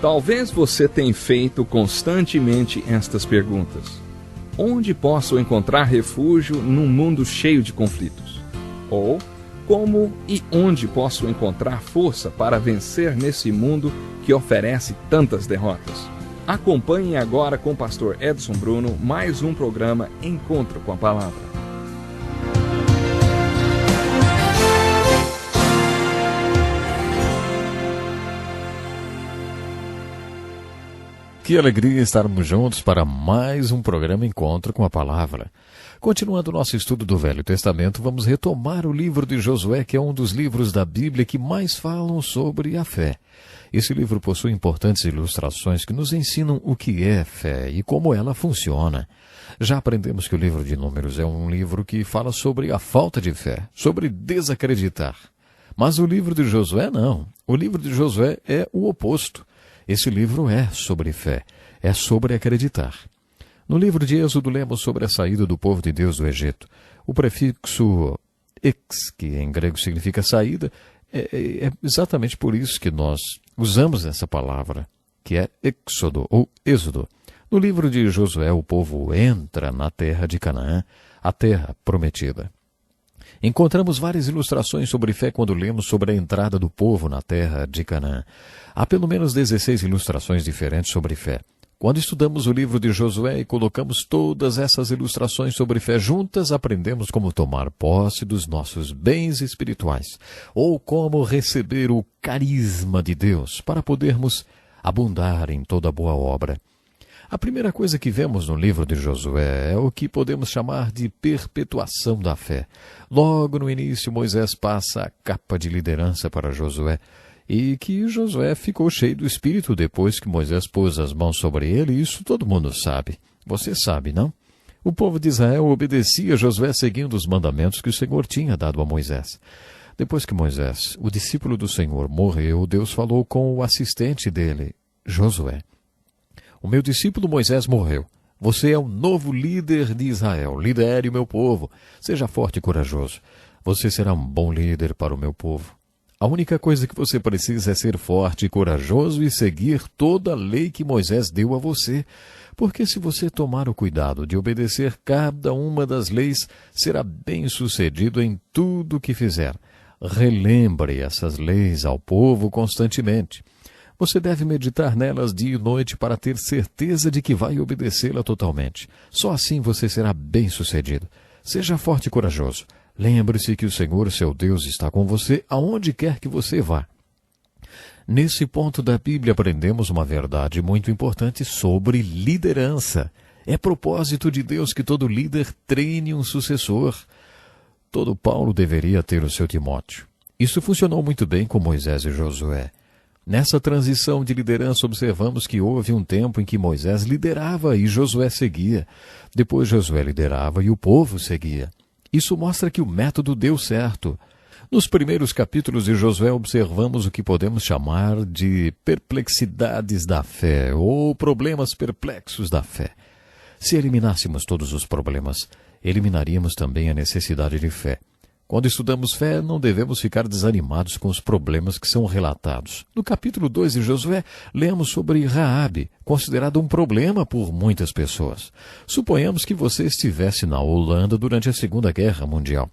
Talvez você tenha feito constantemente estas perguntas. Onde posso encontrar refúgio num mundo cheio de conflitos? Ou, como e onde posso encontrar força para vencer nesse mundo que oferece tantas derrotas? Acompanhe agora com o pastor Edson Bruno mais um programa Encontro com a Palavra. Que alegria estarmos juntos para mais um programa Encontro com a Palavra. Continuando o nosso estudo do Velho Testamento, vamos retomar o livro de Josué, que é um dos livros da Bíblia que mais falam sobre a fé. Esse livro possui importantes ilustrações que nos ensinam o que é fé e como ela funciona. Já aprendemos que o livro de Números é um livro que fala sobre a falta de fé, sobre desacreditar. Mas o livro de Josué não. O livro de Josué é o oposto. Esse livro é sobre fé, é sobre acreditar. No livro de Êxodo lemos sobre a saída do povo de Deus do Egito. O prefixo ex, que em grego significa saída, é exatamente por isso que nós usamos essa palavra, que é êxodo ou êxodo. No livro de Josué, o povo entra na terra de Canaã, a terra prometida. Encontramos várias ilustrações sobre fé quando lemos sobre a entrada do povo na terra de Canaã. Há pelo menos 16 ilustrações diferentes sobre fé. Quando estudamos o livro de Josué e colocamos todas essas ilustrações sobre fé juntas, aprendemos como tomar posse dos nossos bens espirituais, ou como receber o carisma de Deus para podermos abundar em toda boa obra. A primeira coisa que vemos no livro de Josué é o que podemos chamar de perpetuação da fé. Logo no início, Moisés passa a capa de liderança para Josué, e que Josué ficou cheio do Espírito depois que Moisés pôs as mãos sobre ele, isso todo mundo sabe. Você sabe, não? O povo de Israel obedecia a Josué seguindo os mandamentos que o Senhor tinha dado a Moisés. Depois que Moisés, o discípulo do Senhor, morreu, Deus falou com o assistente dele, Josué. O meu discípulo Moisés morreu. Você é o novo líder de Israel. Lidere o meu povo. Seja forte e corajoso. Você será um bom líder para o meu povo. A única coisa que você precisa é ser forte e corajoso e seguir toda a lei que Moisés deu a você. Porque se você tomar o cuidado de obedecer cada uma das leis, será bem-sucedido em tudo o que fizer. Relembre essas leis ao povo constantemente. Você deve meditar nelas dia e noite para ter certeza de que vai obedecê-la totalmente. Só assim você será bem-sucedido. Seja forte e corajoso. Lembre-se que o Senhor, seu Deus, está com você aonde quer que você vá. Nesse ponto da Bíblia aprendemos uma verdade muito importante sobre liderança. É propósito de Deus que todo líder treine um sucessor. Todo Paulo deveria ter o seu Timóteo. Isso funcionou muito bem com Moisés e Josué. Nessa transição de liderança, observamos que houve um tempo em que Moisés liderava e Josué seguia. Depois Josué liderava e o povo seguia. Isso mostra que o método deu certo. Nos primeiros capítulos de Josué observamos o que podemos chamar de perplexidades da fé ou problemas perplexos da fé. Se eliminássemos todos os problemas, eliminaríamos também a necessidade de fé. Quando estudamos fé, não devemos ficar desanimados com os problemas que são relatados. No capítulo 2 de Josué, lemos sobre Raabe, considerado um problema por muitas pessoas. Suponhamos que você estivesse na Holanda durante a Segunda Guerra Mundial.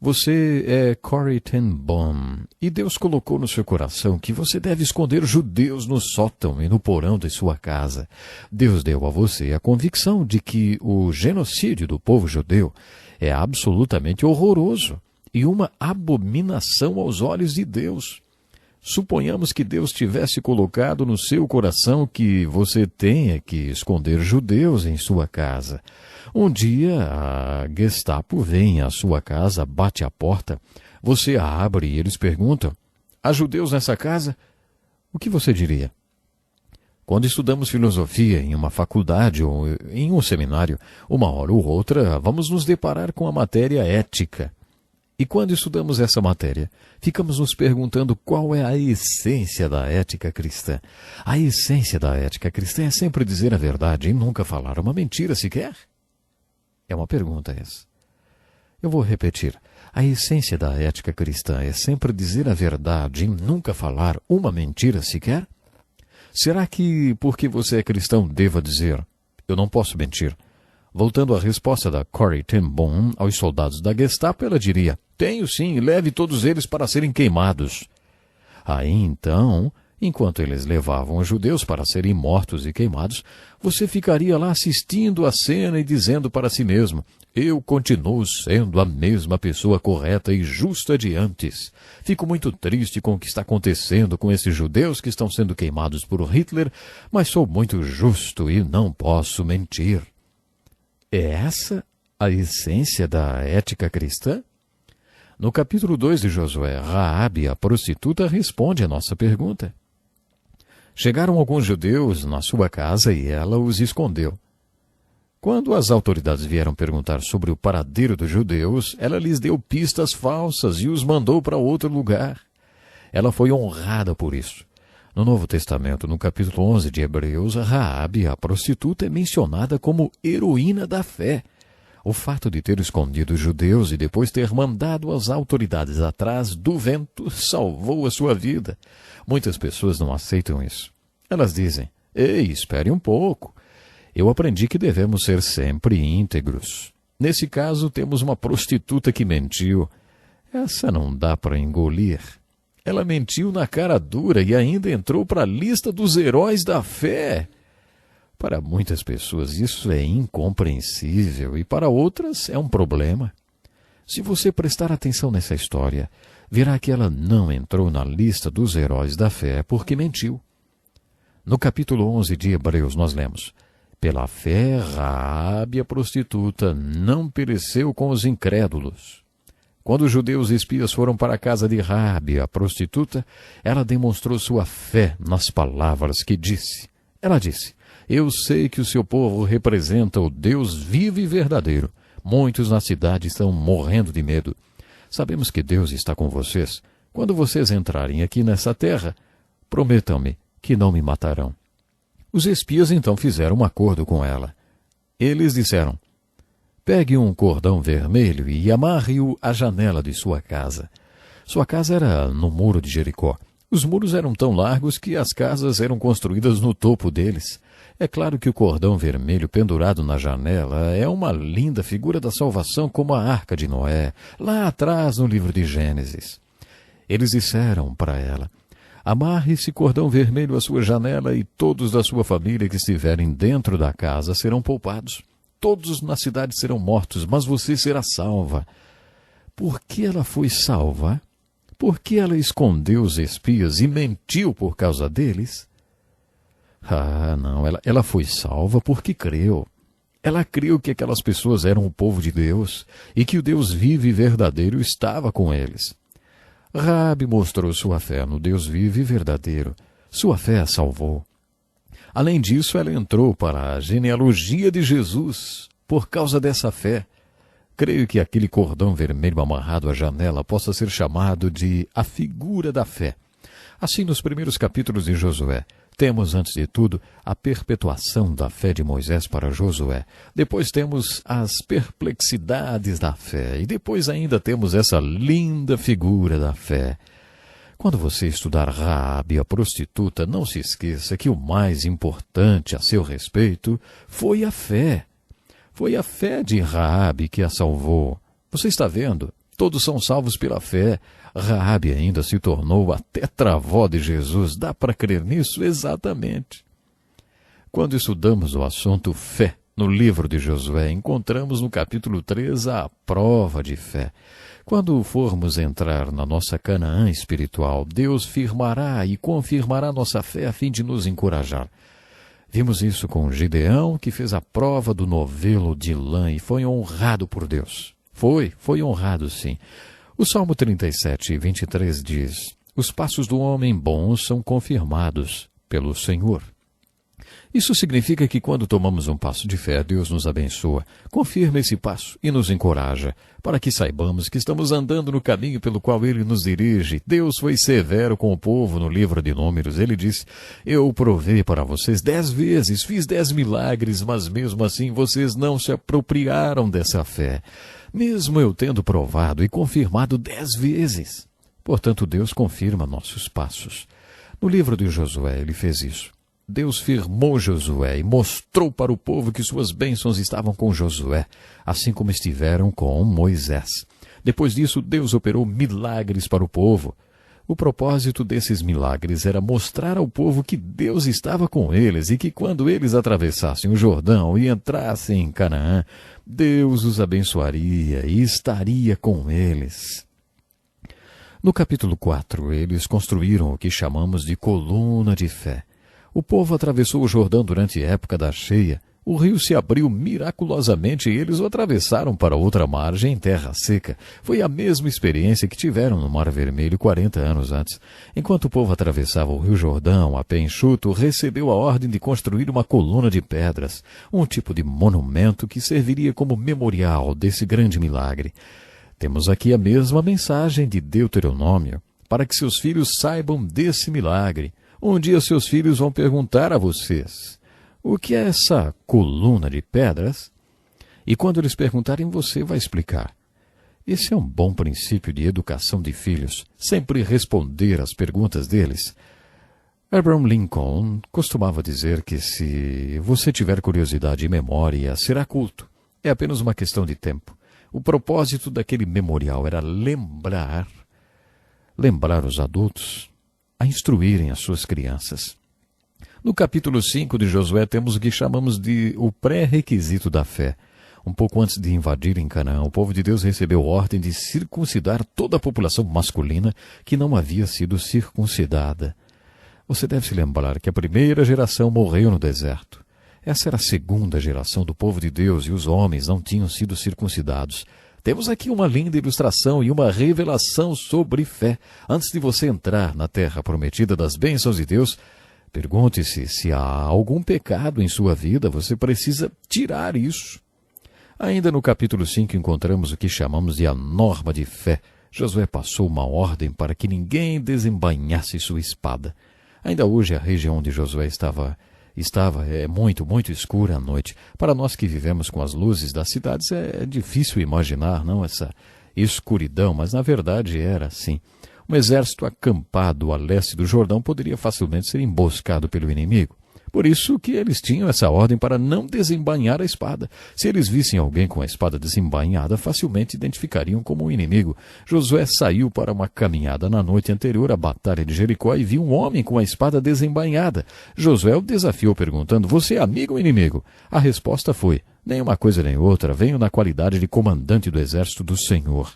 Você é Corrie ten Boom, e Deus colocou no seu coração que você deve esconder judeus no sótão e no porão de sua casa. Deus deu a você a convicção de que o genocídio do povo judeu é absolutamente horroroso e uma abominação aos olhos de Deus. Suponhamos que Deus tivesse colocado no seu coração que você tenha que esconder judeus em sua casa. Um dia a Gestapo vem à sua casa, bate à porta, você a abre e eles perguntam: há judeus nessa casa? O que você diria? Quando estudamos filosofia em uma faculdade ou em um seminário, uma hora ou outra vamos nos deparar com a matéria ética. E quando estudamos essa matéria, ficamos nos perguntando qual é a essência da ética cristã. A essência da ética cristã é sempre dizer a verdade e nunca falar uma mentira sequer? É uma pergunta essa. Eu vou repetir. A essência da ética cristã é sempre dizer a verdade e nunca falar uma mentira sequer? Será que, porque você é cristão, deva dizer, eu não posso mentir? Voltando à resposta da Corrie ten Boom aos soldados da Gestapo, ela diria, tenho sim, e leve todos eles para serem queimados. Aí então, enquanto eles levavam os judeus para serem mortos e queimados, você ficaria lá assistindo a cena e dizendo para si mesmo, eu continuo sendo a mesma pessoa correta e justa de antes. Fico muito triste com o que está acontecendo com esses judeus que estão sendo queimados por Hitler, mas sou muito justo e não posso mentir. É essa a essência da ética cristã? No capítulo 2 de Josué, Raabe, a prostituta, responde a nossa pergunta. Chegaram alguns judeus na sua casa e ela os escondeu. Quando as autoridades vieram perguntar sobre o paradeiro dos judeus, ela lhes deu pistas falsas e os mandou para outro lugar. Ela foi honrada por isso. No Novo Testamento, no capítulo 11 de Hebreus, Raabe, a prostituta, é mencionada como heroína da fé. O fato de ter escondido os judeus e depois ter mandado as autoridades atrás do vento salvou a sua vida. Muitas pessoas não aceitam isso. Elas dizem, ei, espere um pouco. Eu aprendi que devemos ser sempre íntegros. Nesse caso, temos uma prostituta que mentiu. Essa não dá para engolir. Ela mentiu na cara dura e ainda entrou para a lista dos heróis da fé. Para muitas pessoas isso é incompreensível e para outras é um problema. Se você prestar atenção nessa história, verá que ela não entrou na lista dos heróis da fé porque mentiu. No capítulo 11 de Hebreus nós lemos, pela fé, Raabe, a prostituta, não pereceu com os incrédulos. Quando os judeus espias foram para a casa de Raabe, a prostituta, ela demonstrou sua fé nas palavras que disse. Ela disse, eu sei que o seu povo representa o Deus vivo e verdadeiro. Muitos na cidade estão morrendo de medo. Sabemos que Deus está com vocês. Quando vocês entrarem aqui nessa terra, prometam-me que não me matarão. Os espias então fizeram um acordo com ela. Eles disseram, pegue um cordão vermelho e amarre-o à janela de sua casa. Sua casa era no muro de Jericó. Os muros eram tão largos que as casas eram construídas no topo deles. É claro que o cordão vermelho pendurado na janela é uma linda figura da salvação como a Arca de Noé, lá atrás no livro de Gênesis. Eles disseram para ela, amarre esse cordão vermelho à sua janela e todos da sua família que estiverem dentro da casa serão poupados. Todos na cidade serão mortos, mas você será salva. Por que ela foi salva? Por que ela escondeu os espias e mentiu por causa deles? Ah, não, ela foi salva porque creu. Ela creu que aquelas pessoas eram o povo de Deus e que o Deus vivo e verdadeiro estava com eles. Raabe mostrou sua fé no Deus vivo e verdadeiro. Sua fé a salvou. Além disso, ela entrou para a genealogia de Jesus por causa dessa fé. Creio que aquele cordão vermelho amarrado à janela possa ser chamado de a figura da fé. Assim, nos primeiros capítulos de Josué, temos, antes de tudo, a perpetuação da fé de Moisés para Josué. Depois temos as perplexidades da fé. E depois ainda temos essa linda figura da fé. Quando você estudar Raabe, a prostituta, não se esqueça que o mais importante a seu respeito foi a fé. Foi a fé de Raabe que a salvou. Você está vendo? Todos são salvos pela fé. Raabe ainda se tornou a tetravó de Jesus. Dá para crer nisso? Exatamente. Quando estudamos o assunto fé no livro de Josué, encontramos no capítulo 3 a prova de fé. Quando formos entrar na nossa Canaã espiritual, Deus firmará e confirmará nossa fé a fim de nos encorajar. Vimos isso com Gideão, que fez a prova do novelo de lã e foi honrado por Deus. Foi honrado, sim. O Salmo 37, 23 diz, os passos do homem bom são confirmados pelo Senhor. Isso significa que quando tomamos um passo de fé, Deus nos abençoa, confirma esse passo e nos encoraja, para que saibamos que estamos andando no caminho pelo qual Ele nos dirige. Deus foi severo com o povo no livro de Números. Ele disse, eu provei para vocês 10 vezes, fiz 10 milagres, mas mesmo assim vocês não se apropriaram dessa fé. Mesmo eu tendo provado e confirmado 10 vezes. Portanto, Deus confirma nossos passos. No livro de Josué, ele fez isso. Deus firmou Josué e mostrou para o povo que suas bênçãos estavam com Josué, assim como estiveram com Moisés. Depois disso, Deus operou milagres para o povo. O propósito desses milagres era mostrar ao povo que Deus estava com eles e que quando eles atravessassem o Jordão e entrassem em Canaã, Deus os abençoaria e estaria com eles. No capítulo 4, eles construíram o que chamamos de coluna de fé. O povo atravessou o Jordão durante a época da cheia. O rio se abriu miraculosamente e eles o atravessaram para outra margem em terra seca. Foi a mesma experiência que tiveram no Mar Vermelho 40 anos antes. Enquanto o povo atravessava o rio Jordão, a pé enxuto, recebeu a ordem de construir uma coluna de pedras, um tipo de monumento que serviria como memorial desse grande milagre. Temos aqui a mesma mensagem de Deuteronômio, para que seus filhos saibam desse milagre. Um dia seus filhos vão perguntar a vocês: o que é essa coluna de pedras? E quando eles perguntarem, você vai explicar. Esse é um bom princípio de educação de filhos, sempre responder às perguntas deles. Abraham Lincoln costumava dizer que se você tiver curiosidade e memória, será culto. É apenas uma questão de tempo. O propósito daquele memorial era lembrar os adultos a instruírem as suas crianças. No capítulo 5 de Josué temos o que chamamos de o pré-requisito da fé. Um pouco antes de invadirem Canaã, o povo de Deus recebeu ordem de circuncidar toda a população masculina que não havia sido circuncidada. Você deve se lembrar que a primeira geração morreu no deserto. Essa era a segunda geração do povo de Deus e os homens não tinham sido circuncidados. Temos aqui uma linda ilustração e uma revelação sobre fé. Antes de você entrar na terra prometida das bênçãos de Deus, pergunte-se se há algum pecado em sua vida. Você precisa tirar isso. Ainda no capítulo 5 encontramos o que chamamos de a norma de fé. Josué passou uma ordem para que ninguém desembainhasse sua espada. Ainda hoje a região onde Josué estava muito escura à noite. Para nós que vivemos com as luzes das cidades é difícil imaginar, não, essa escuridão, mas na verdade era assim. Um exército acampado a leste do Jordão poderia facilmente ser emboscado pelo inimigo. Por isso que eles tinham essa ordem para não desembainhar a espada. Se eles vissem alguém com a espada desembainhada, facilmente identificariam como um inimigo. Josué saiu para uma caminhada na noite anterior à batalha de Jericó e viu um homem com a espada desembainhada. Josué o desafiou perguntando: você é amigo ou inimigo? A resposta foi: nem uma coisa nem outra, venho na qualidade de comandante do exército do Senhor.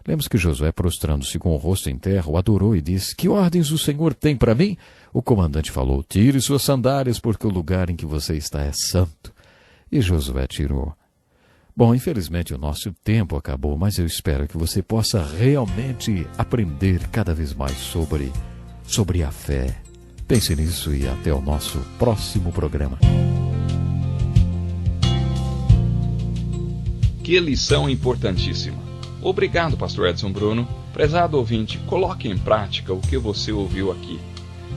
Lemos que Josué, prostrando-se com o rosto em terra, o adorou e disse: que ordens o Senhor tem para mim? O comandante falou: tire suas sandálias, porque o lugar em que você está é santo. E Josué tirou. Bom, infelizmente o nosso tempo acabou, mas eu espero que você possa realmente aprender cada vez mais sobre a fé. Pense nisso e até o nosso próximo programa. Que lição importantíssima! Obrigado, Pastor Edson Bruno. Prezado ouvinte, coloque em prática o que você ouviu aqui.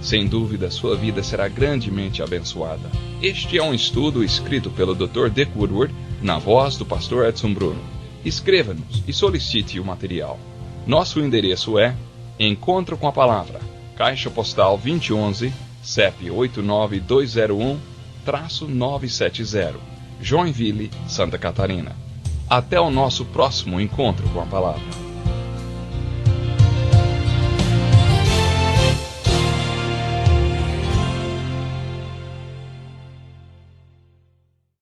Sem dúvida, sua vida será grandemente abençoada. Este é um estudo escrito pelo Dr. Dick Woodward, na voz do Pastor Edson Bruno. Escreva-nos e solicite o material. Nosso endereço é Encontro com a Palavra, Caixa Postal 2011, CEP 89201-970, Joinville, Santa Catarina. Até o nosso próximo encontro com a Palavra.